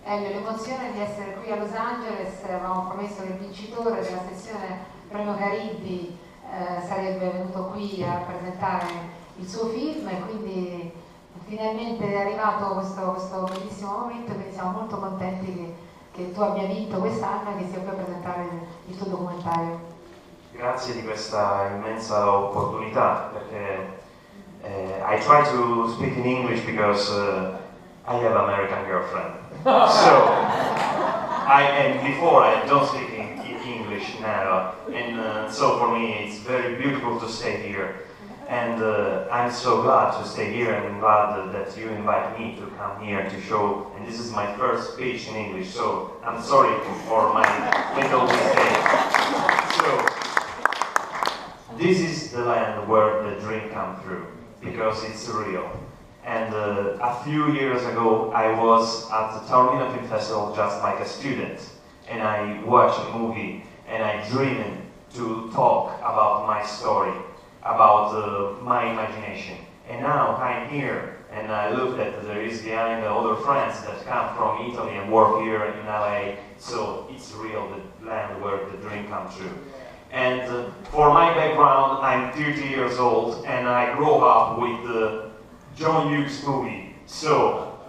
Elio, l'emozione di essere qui a Los Angeles. Avevamo promesso che il vincitore della sessione Premio Caridi sarebbe venuto qui a presentare il suo film, e quindi finalmente è arrivato questo bellissimo momento, quindi siamo molto contenti che tu abbia vinto quest'anno e che sia qui a presentare il tuo documentario. Grazie di questa immensa opportunità, perché I try to speak in English because I have an American girlfriend. So, and before I don't speak in English now, and so for me it's very beautiful to stay here. And I'm so glad to stay here, and glad that you invite me to come here to show. And this is my first speech in English, so I'm sorry for my little mistake. So, this is the land where the dream comes true, because it's real. And a few years ago, I was at the Taormina Film Festival just like a student, and I watched a movie, and I dreamed to talk about my story, about my imagination. And now I'm here, and I look that there is behind the other friends that come from Italy and work here in LA, so it's real, the land where the dream comes true. And for my background, I'm 30 years old, and I grew up with the John Hughes movie. So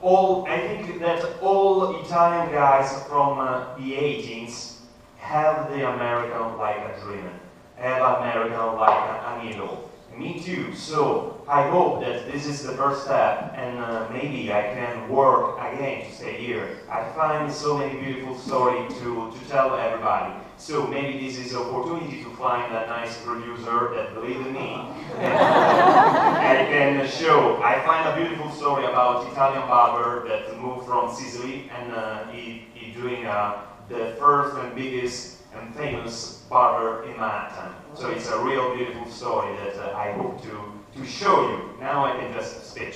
I think that all Italian guys from the 18s have the American like a dream, have American like an idol. Me too. So I hope that this is the first step, and maybe I can work again to stay here. I find so many beautiful stories to tell everybody. So maybe this is an opportunity to find a nice producer that believes in me, and I can show. I find a beautiful story about Italian barber that moved from Sicily, and he doing the first and biggest and famous barber in Manhattan. So it's a real beautiful story that I hope to show you. Now I can just speak,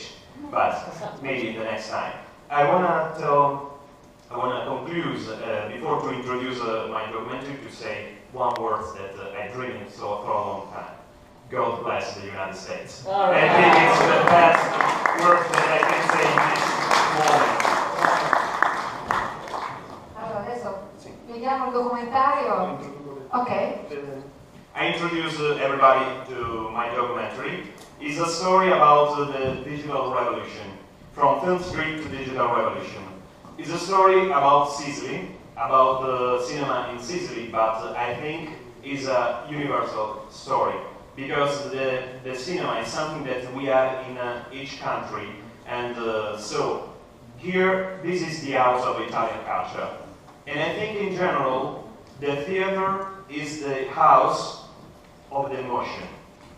but maybe the next time. I wanna conclude before to introduce my documentary, to say one word that I dreamed so for a long time. God bless the United States. Right. I think it's the best word that I can say in this moment. Allora, adesso vediamo il documentario. Okay. I introduce everybody to my documentary. It's a story about the digital revolution, from film street to digital revolution. It's a story about Sicily, about the cinema in Sicily, but I think it's a universal story, because the cinema is something that we have in each country, and so here, this is the house of Italian culture. And I think in general, the theater is the house of the emotion.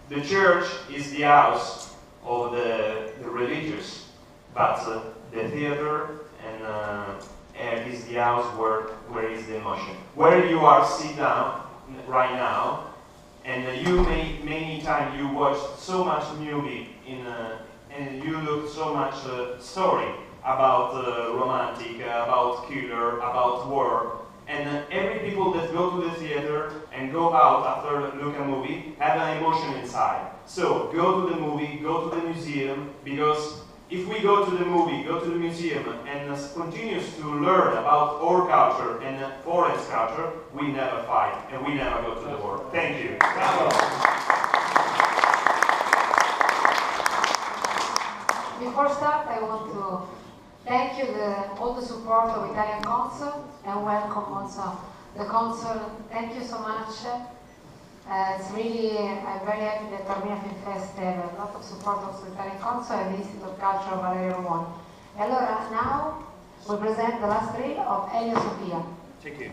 The church is the house of the religious, but the theater and is the house where is the emotion. Where you are sit down right now, and many times you watch so much movie and you look so much story about romantic, about killer, about war. And every people that go to the theater and go out after look a movie have an emotion inside. So go to the movie, go to the museum, because if we go to the movie, go to the museum, and continues to learn about our culture and foreign culture, we never fight and we never go to the war. Thank you. Before start, I want to thank you all the support of Italian Consul, and welcome also the Consul. Thank you so much. It's really, I'm very happy that Taormina Film Fest have a lot of support also with Italian Consul and the Institute of Culture of Valerio Romani. Allora, now we present the last reel of Elio Sofia. Thank you.